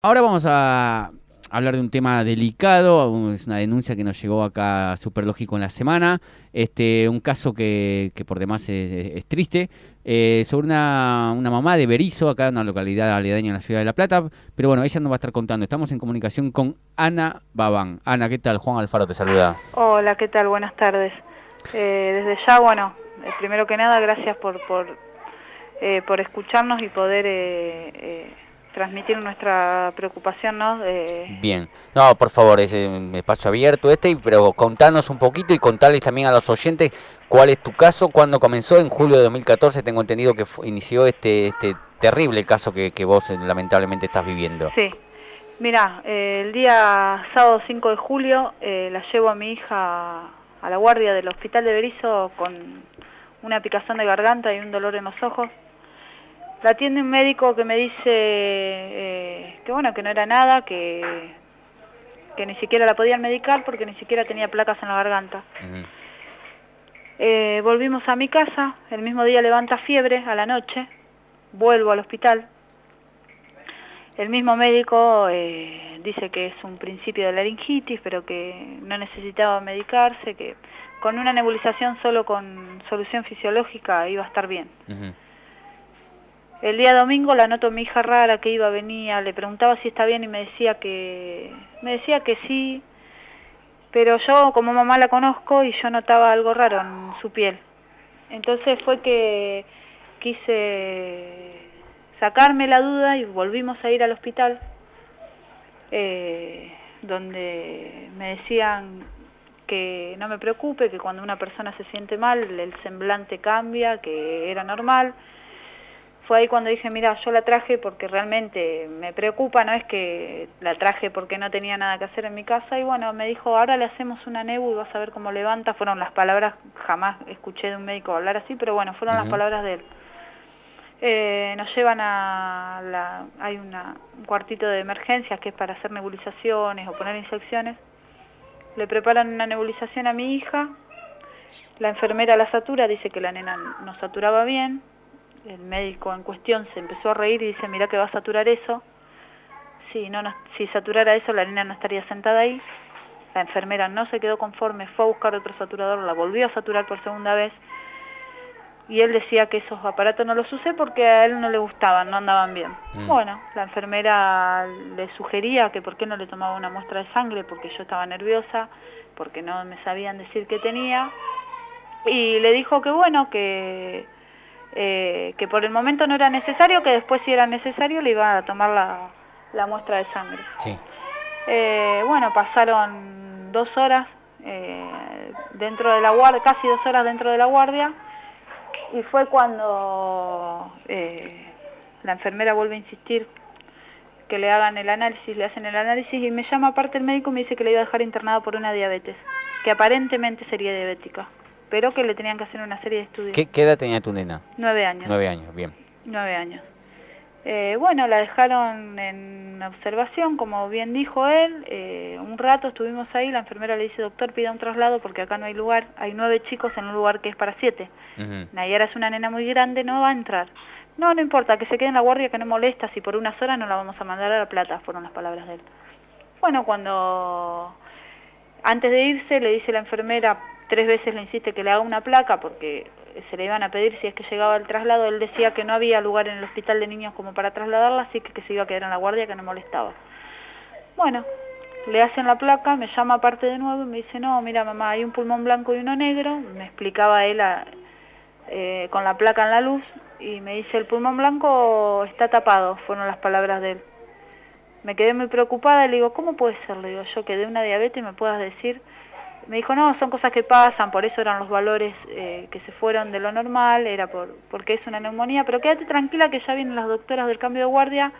Ahora vamos a hablar de un tema delicado, es una denuncia que nos llegó acá a Superlógico en la semana, un caso que por demás es triste, sobre una mamá de Berizo, acá en una localidad aledaña en la ciudad de La Plata, pero bueno, ella nos va a estar contando. Estamos en comunicación con Ana Babán. Ana, ¿qué tal? Juan Alfaro te saluda. Hola, ¿qué tal? Buenas tardes. Desde ya, bueno, primero que nada, gracias por escucharnos y poder transmitir nuestra preocupación, ¿no? Bien, no, por favor, es un espacio abierto pero contanos un poquito y contarles también a los oyentes cuál es tu caso, cuándo comenzó. En julio de 2014 tengo entendido que inició este terrible caso que vos lamentablemente estás viviendo. Sí, mirá, el día sábado 5 de julio la llevo a mi hija a la guardia del hospital de Berizo con una picazón de garganta y un dolor en los ojos. La atiende un médico que me dice que bueno, que no era nada, que ni siquiera la podían medicar porque ni siquiera tenía placas en la garganta. Volvimos a mi casa, el mismo día levanta fiebre a la noche, vuelvo al hospital. El mismo médico dice que es un principio de laringitis, pero que no necesitaba medicarse, que con una nebulización solo con solución fisiológica iba a estar bien. El día domingo la noto mi hija rara, que iba, venía, le preguntaba si está bien y me decía que sí, pero yo como mamá la conozco y yo notaba algo raro en su piel. Entonces fue que quise sacarme la duda y volvimos a ir al hospital, donde me decían que no me preocupe, que cuando una persona se siente mal el semblante cambia, que era normal. Fue ahí cuando dije, mira, yo la traje porque realmente me preocupa, no es que la traje porque no tenía nada que hacer en mi casa. Y bueno, me dijo, ahora le hacemos una nebu y vas a ver cómo levanta. Fueron las palabras, jamás escuché de un médico hablar así, pero bueno, fueron las palabras de él. Nos llevan hay un cuartito de emergencias que es para hacer nebulizaciones o poner inyecciones. Le preparan una nebulización a mi hija, la enfermera la satura, dice que la nena no saturaba bien. El médico en cuestión se empezó a reír y dice, mirá que va a saturar eso. Si saturara eso, la nena no estaría sentada ahí. La enfermera no se quedó conforme, fue a buscar otro saturador, la volvió a saturar por segunda vez. Y él decía que esos aparatos no los usé porque a él no le gustaban, no andaban bien. Bueno, la enfermera le sugería que por qué no le tomaba una muestra de sangre, porque yo estaba nerviosa, porque no me sabían decir qué tenía. Y le dijo que bueno, que por el momento no era necesario, que después si era necesario le iba a tomar la muestra de sangre. Sí. Bueno, pasaron 2 horas dentro de la guardia, casi 2 horas dentro de la guardia, y fue cuando la enfermera vuelve a insistir que le hagan el análisis, le hacen el análisis y me llama aparte el médico y me dice que le iba a dejar internada por una diabetes, que aparentemente sería diabética, pero que le tenían que hacer una serie de estudios. ¿Qué edad tenía tu nena? 9 años. 9 años, bien. 9 años. Bueno, la dejaron en observación, como bien dijo él, un rato estuvimos ahí, la enfermera le dice, doctor, pida un traslado porque acá no hay lugar, hay 9 chicos en un lugar que es para 7. Nayara es una nena muy grande, no va a entrar. No, no importa, que se quede en la guardia, que no molesta, si por unas horas no la vamos a mandar a La Plata, fueron las palabras de él. Bueno, antes de irse le dice la enfermera, 3 veces le insiste que le haga una placa porque se le iban a pedir si es que llegaba el traslado. Él decía que no había lugar en el hospital de niños como para trasladarla, así que se iba a quedar en la guardia, que no molestaba. Bueno, le hacen la placa, me llama aparte de nuevo y me dice, no, mira mamá, hay un pulmón blanco y uno negro. Me explicaba él con la placa en la luz y me dice, el pulmón blanco está tapado, fueron las palabras de él. Me quedé muy preocupada y le digo, ¿cómo puede ser? Le digo, yo que de una diabetes me puedas decir. Me dijo, no, son cosas que pasan, por eso eran los valores que se fueron de lo normal, era porque es una neumonía, pero quédate tranquila que ya vienen las doctoras del cambio de guardia,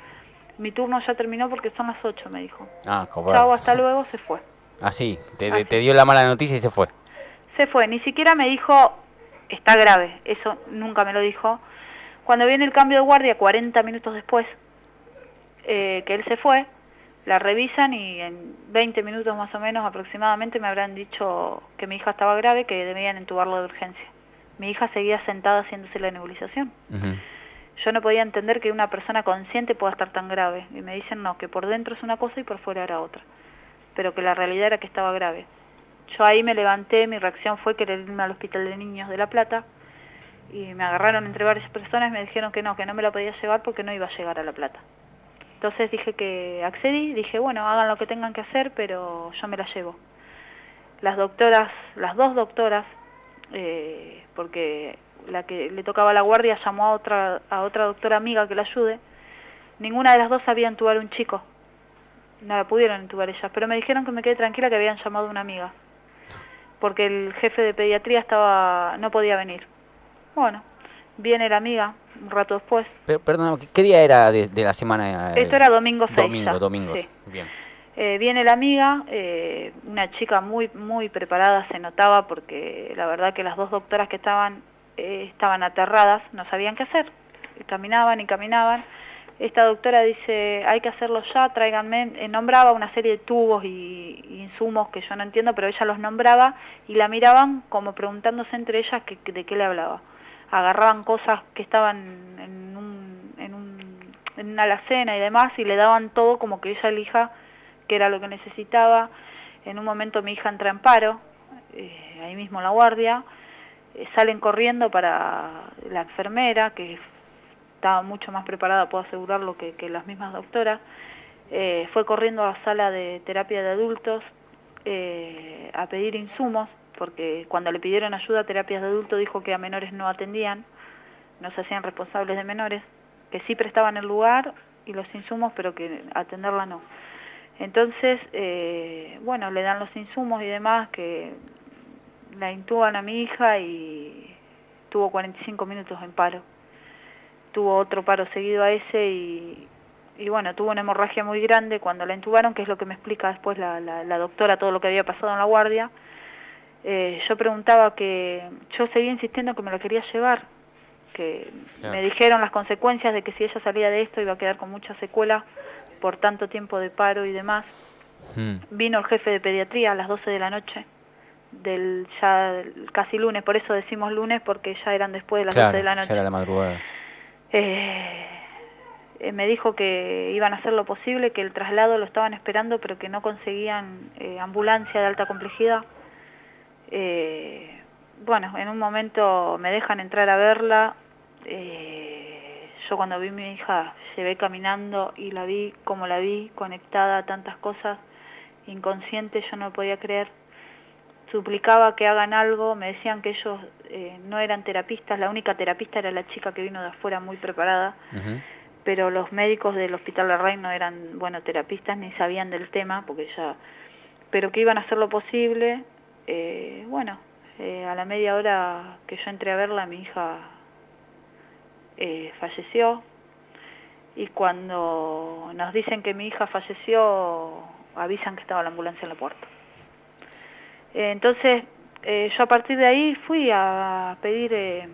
mi turno ya terminó porque son las 8, me dijo. Chao, hasta luego, se fue. Así, te dio la mala noticia y se fue. Se fue, ni siquiera me dijo, está grave, eso nunca me lo dijo. Cuando viene el cambio de guardia, 40 minutos después, que él se fue, la revisan y en 20 minutos más o menos aproximadamente me habrán dicho que mi hija estaba grave, que debían entubarla de urgencia. Mi hija seguía sentada haciéndose la nebulización. Yo no podía entender que una persona consciente pueda estar tan grave. Y me dicen no, que por dentro es una cosa y por fuera era otra. Pero que la realidad era que estaba grave. Yo ahí me levanté, mi reacción fue querer irme al hospital de niños de La Plata. Y me agarraron entre varias personas y me dijeron que no me la podía llevar porque no iba a llegar a La Plata. Entonces dije que accedí, dije bueno, hagan lo que tengan que hacer, pero yo me la llevo. Las dos doctoras, porque la que le tocaba la guardia llamó a otra doctora amiga que la ayude. Ninguna de las dos sabía entubar a un chico, no la pudieron entubar ellas, pero me dijeron que me quedé tranquila, que habían llamado a una amiga, porque el jefe de pediatría no podía venir. Bueno, viene la amiga un rato después. Perdón, ¿qué día era de la semana? Esto era domingo 6 ya. Domingo, Sí. Bien. Viene la amiga, una chica muy preparada, se notaba, porque la verdad que las dos doctoras que estaban aterradas, no sabían qué hacer, caminaban y caminaban. Esta doctora dice, hay que hacerlo ya, tráiganme, nombraba una serie de tubos y insumos que yo no entiendo, pero ella los nombraba y la miraban como preguntándose entre ellas de qué le hablaba. Agarraban cosas que estaban en una alacena y demás y le daban todo como que ella elija que era lo que necesitaba. En un momento mi hija entra en paro, ahí mismo en la guardia, salen corriendo para la enfermera, que estaba mucho más preparada, puedo asegurarlo, que las mismas doctoras. Fue corriendo a la sala de terapia de adultos a pedir insumos, porque cuando le pidieron ayuda a terapias de adultos dijo que a menores no atendían, no se hacían responsables de menores, que sí prestaban el lugar y los insumos, pero que atenderla no. Entonces, bueno, le dan los insumos y demás, que la intuban a mi hija y tuvo 45 minutos en paro. Tuvo otro paro seguido a ese y bueno, tuvo una hemorragia muy grande cuando la intubaron, que es lo que me explica después la doctora todo lo que había pasado en la guardia. Yo preguntaba yo seguía insistiendo que me la quería llevar, que claro. Me dijeron las consecuencias de que si ella salía de esto iba a quedar con muchas secuelas por tanto tiempo de paro y demás. Vino el jefe de pediatría a las 12 de la noche, ya casi lunes, por eso decimos lunes, porque ya eran después de las 12 de la noche. Ya era la madrugada. Me dijo que iban a hacer lo posible, que el traslado lo estaban esperando, pero que no conseguían ambulancia de alta complejidad. Bueno, en un momento me dejan entrar a verla. Yo cuando vi a mi hija llevé caminando y la vi como la vi, conectada a tantas cosas, inconsciente, yo no podía creer. Suplicaba que hagan algo, me decían que ellos no eran terapistas, la única terapista era la chica que vino de afuera muy preparada, pero los médicos del Hospital Larraín no eran, bueno, terapistas ni sabían del tema, pero que iban a hacer lo posible. Bueno, a la media hora que yo entré a verla, mi hija falleció, y cuando nos dicen que mi hija falleció, avisan que estaba la ambulancia en la puerta. Entonces, yo a partir de ahí fui a pedir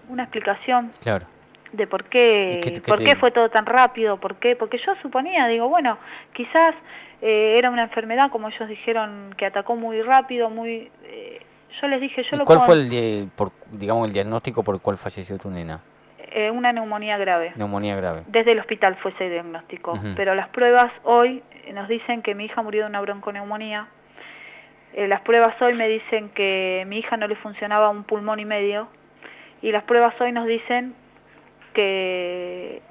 una explicación. Claro. De por qué fue todo tan rápido, porque yo suponía, digo, bueno, quizás era una enfermedad, como ellos dijeron, que atacó muy rápido, yo les dije, ¿Cuál fue el diagnóstico por el cual falleció tu nena? Una neumonía grave. Neumonía grave. Desde el hospital fue ese diagnóstico, pero las pruebas hoy nos dicen que mi hija murió de una bronconeumonía. Las pruebas hoy me dicen que mi hija no le funcionaba un pulmón y medio, y las pruebas hoy nos dicen que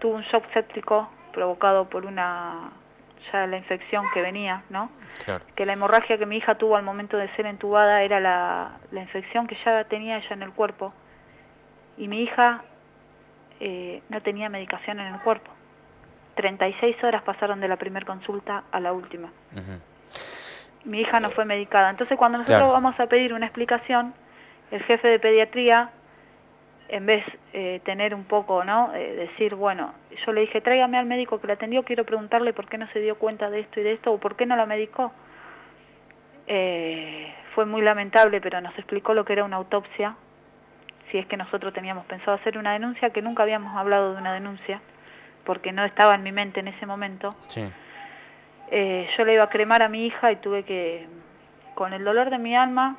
tuvo un shock séptico provocado por ya la infección que venía, ¿no? Claro. Que la hemorragia que mi hija tuvo al momento de ser entubada era la infección que ya tenía ella en el cuerpo, y mi hija no tenía medicación en el cuerpo. 36 horas pasaron de la primera consulta a la última. Mi hija no fue medicada. Entonces cuando nosotros vamos a pedir una explicación, el jefe de pediatría, en vez tener un poco, ¿no? Decir, bueno, yo le dije, tráigame al médico que la atendió, quiero preguntarle por qué no se dio cuenta de esto y de esto, o por qué no la medicó. Fue muy lamentable, pero nos explicó lo que era una autopsia, si es que nosotros teníamos pensado hacer una denuncia, que nunca habíamos hablado de una denuncia, porque no estaba en mi mente en ese momento. Sí. Yo le iba a cremar a mi hija y tuve que, con el dolor de mi alma,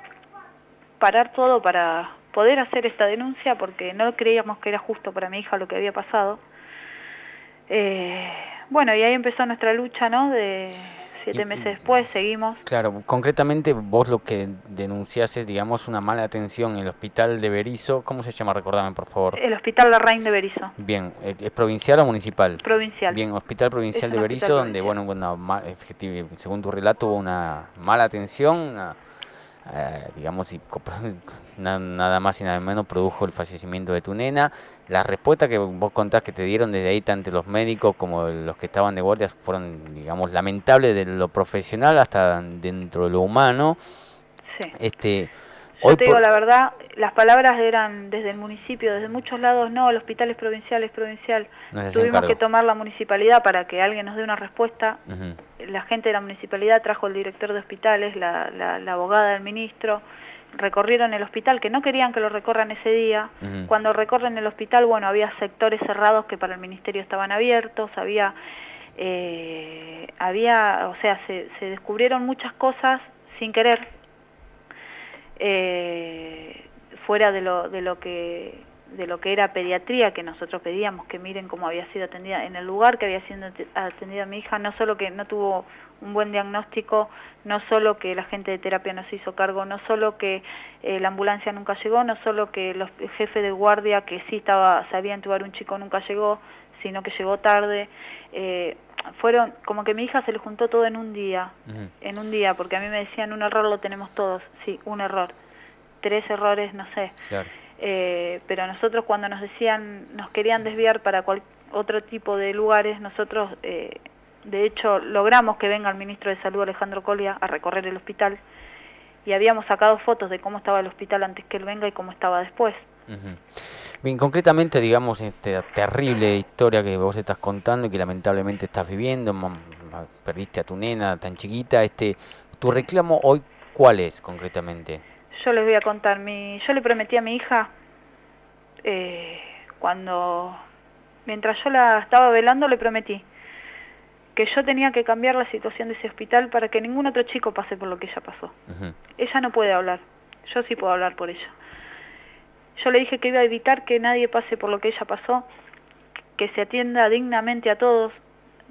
parar todo para poder hacer esta denuncia porque no creíamos que era justo para mi hija lo que había pasado. Bueno, y ahí empezó nuestra lucha, ¿no? De 7 meses después, seguimos. Claro, concretamente vos lo que denunciás es, digamos, una mala atención en el hospital de Berisso. ¿Cómo se llama? Recordame, por favor. El Hospital Larraín de Berisso. Bien, ¿es provincial o municipal? Provincial. Bien, Hospital Provincial de Berisso, donde, bueno, según tu relato, hubo una mala atención, digamos, y nada más y nada menos produjo el fallecimiento de tu nena. Las respuestas que vos contás que te dieron desde ahí, tanto los médicos como los que estaban de guardia, fueron, digamos, lamentables de lo profesional hasta dentro de lo humano. Sí. Yo te digo la verdad, las palabras eran desde el municipio, desde muchos lados, no, el hospital es provincial, es provincial. Tuvimos que tomar la municipalidad para que alguien nos dé una respuesta. La gente de la municipalidad trajo el director de hospitales, la abogada del ministro, recorrieron el hospital, que no querían que lo recorran ese día. Cuando recorren el hospital, bueno, había sectores cerrados que para el ministerio estaban abiertos, había, o sea, se descubrieron muchas cosas sin querer, fuera de lo que era pediatría, que nosotros pedíamos que miren cómo había sido atendida en el lugar que había sido atendida mi hija, no solo que no tuvo un buen diagnóstico, no solo que la gente de terapia no se hizo cargo, no solo que la ambulancia nunca llegó, no solo que el jefe de guardia que sí sabía entubar un chico nunca llegó, sino que llegó tarde. Fueron como que mi hija se le juntó todo en un día, porque a mí me decían un error lo tenemos todos, sí, un error, 3 errores, no sé. Claro. Pero nosotros cuando nos decían, nos querían desviar para otro tipo de lugares, nosotros de hecho logramos que venga el ministro de Salud, Alejandro Colia, a recorrer el hospital, y habíamos sacado fotos de cómo estaba el hospital antes que él venga y cómo estaba después. Bien, concretamente, digamos, esta terrible historia que vos estás contando y que lamentablemente estás viviendo, perdiste a tu nena tan chiquita, ¿tu reclamo hoy cuál es concretamente? Yo les voy a contar, yo le prometí a mi hija, mientras yo la estaba velando, le prometí que yo tenía que cambiar la situación de ese hospital para que ningún otro chico pase por lo que ella pasó. Ella no puede hablar, yo sí puedo hablar por ella. Yo le dije que iba a evitar que nadie pase por lo que ella pasó, que se atienda dignamente a todos,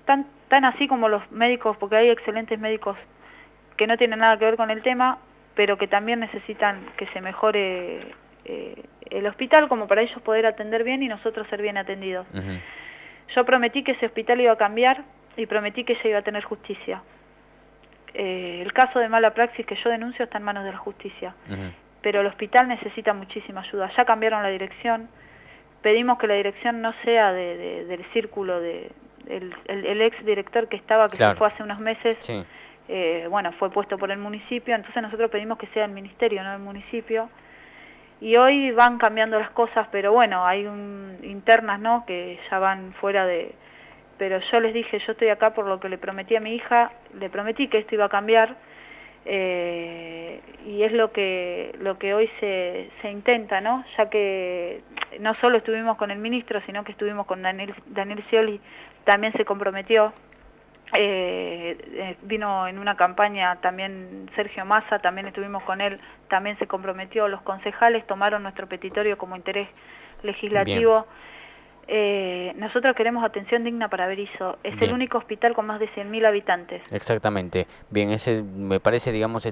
tan así como los médicos, porque hay excelentes médicos que no tienen nada que ver con el tema, pero que también necesitan que se mejore el hospital como para ellos poder atender bien y nosotros ser bien atendidos. Yo prometí que ese hospital iba a cambiar y prometí que ella iba a tener justicia. El caso de mala praxis que yo denuncio está en manos de la justicia, pero el hospital necesita muchísima ayuda. Ya cambiaron la dirección, pedimos que la dirección no sea del círculo el ex director que estaba, que se fue hace unos meses. Sí. Bueno, fue puesto por el municipio, entonces nosotros pedimos que sea el ministerio, no el municipio, y hoy van cambiando las cosas, pero bueno, hay internas, ¿no?, que ya van fuera pero yo les dije, yo estoy acá por lo que le prometí a mi hija, le prometí que esto iba a cambiar, y es lo que hoy se intenta, ¿no?, ya que no solo estuvimos con el ministro, sino que estuvimos con Daniel Scioli, también se comprometió. Vino en una campaña también Sergio Massa, también estuvimos con él, también se comprometió, los concejales tomaron nuestro petitorio como interés legislativo. Nosotros queremos atención digna para Berisso, es el único hospital con más de 100.000 habitantes. Exactamente, bien, ese me parece, digamos,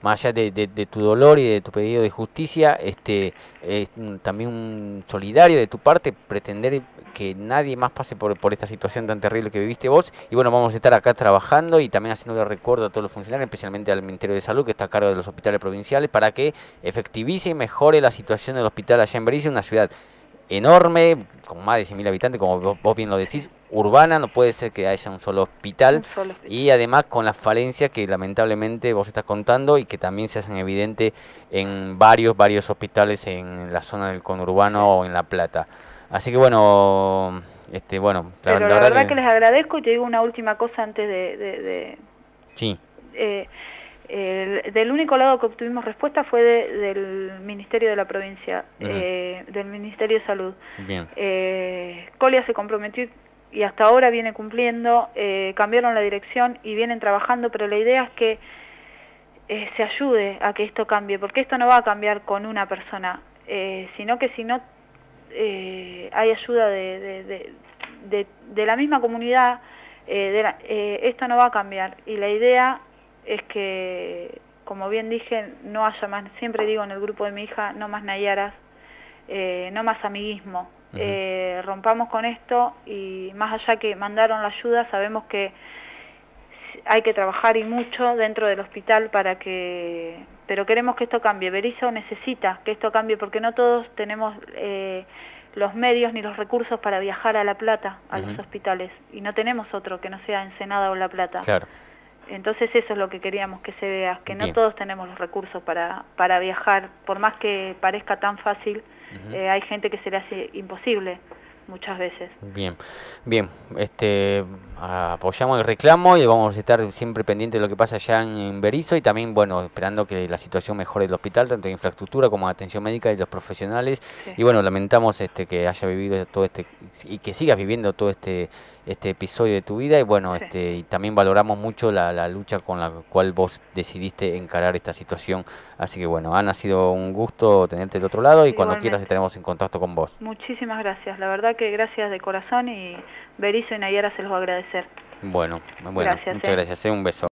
más allá de tu dolor y de tu pedido de justicia, es también un solidario de tu parte pretender que nadie más pase por esta situación tan terrible que viviste vos, y bueno, vamos a estar acá trabajando y también haciéndole recuerdo a todos los funcionarios, especialmente al Ministerio de Salud, que está a cargo de los hospitales provinciales, para que efectivice y mejore la situación del hospital allá en Berisso, una ciudad enorme, con más de 100.000 habitantes, como vos bien lo decís, urbana, no puede ser que haya un solo hospital, y además con las falencias que lamentablemente vos estás contando y que también se hacen evidentes en varios hospitales en la zona del conurbano o en La Plata. Así que bueno, pero la verdad que les agradezco, y te digo una última cosa antes Sí. Del único lado que obtuvimos respuesta fue del Ministerio de la Provincia, del Ministerio de Salud. Bien. Colia se comprometió y hasta ahora viene cumpliendo, cambiaron la dirección y vienen trabajando, pero la idea es que se ayude a que esto cambie, porque esto no va a cambiar con una persona. sino que si no hay ayuda de la misma comunidad, esto no va a cambiar. Y la idea es que, como bien dije, no haya más, siempre digo en el grupo de mi hija, no más nayaras, no más amiguismo. Rompamos con esto, y más allá que mandaron la ayuda, sabemos que hay que trabajar y mucho dentro del hospital pero queremos que esto cambie. Berisso necesita que esto cambie, porque no todos tenemos los medios ni los recursos para viajar a La Plata, a los hospitales, y no tenemos otro que no sea Ensenada o La Plata. Claro. Entonces eso es lo que queríamos que se vea, que no todos tenemos los recursos para viajar, por más que parezca tan fácil, hay gente que se le hace imposible muchas veces. Bien, bien, apoyamos el reclamo y vamos a estar siempre pendientes de lo que pasa allá en Berisso, y también, bueno, esperando que la situación mejore del hospital, tanto en infraestructura como en atención médica y los profesionales. Sí. Y bueno, lamentamos que haya vivido todo y que sigas viviendo todo este episodio de tu vida, y bueno, y también valoramos mucho la lucha con la cual vos decidiste encarar esta situación. Así que bueno, Ana, ha sido un gusto tenerte del otro lado, y cuando quieras estaremos en contacto con vos. Muchísimas gracias, la verdad que gracias de corazón, y Berisso y Nayara se los va a agradecer. Bueno, gracias, muchas gracias, un beso.